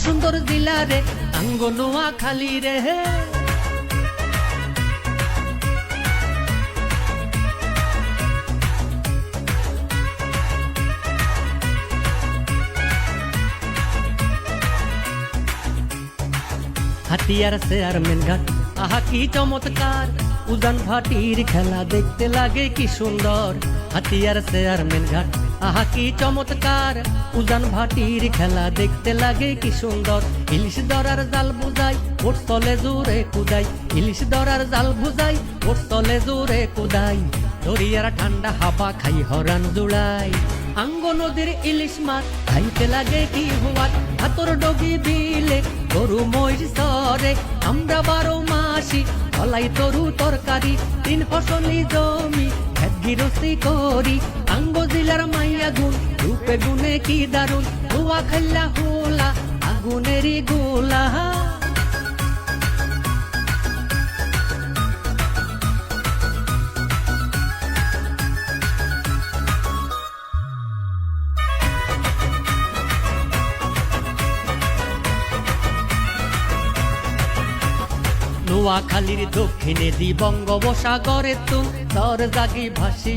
সুন্দর জিলা রে আঙ্গ নোয়াখালী রে। হাতিয়ার চেয়ারম্যান ঘাট আহা কি চমৎকার, উজান ভাটির খেলা দেখতে লাগে কি সুন্দর। হাতিয়ার চেয়ারম্যান ঘাট আহা কি চমৎকার, উজান ভাটির খেলা দেখতে লাগে কি সুন্দর। ইলিশ ধরার জাল বুঝাই ওর তলে জোরে কুদাই, ইলিশ ধরার জাল বুঝাই ওর তলে জোরে কুদাই। দরিয়ার ঠান্ডা হাওয়া খাই হরান জুড়াই, আঙ্গ নদীর ইলিশ মাছ খাইতে লাগে কি হুয়াত। হাতর ডগি দিলে গরু মহিষ সরে, আমরা 12 মাসি ফলাই তরু তরকারি। 3 ফসলি জমি খেত গৃহস্থী করি, আঙ্গ জেলার মাইয়া গুণ রূপে গুণে কি দারুণ। ধোয়া খাইলা হোলা আগুনেরই গোলা। নোয়াখালীর দক্ষিণে দি বঙ্গোপসাগরে তুম তর জাগি ভাসি।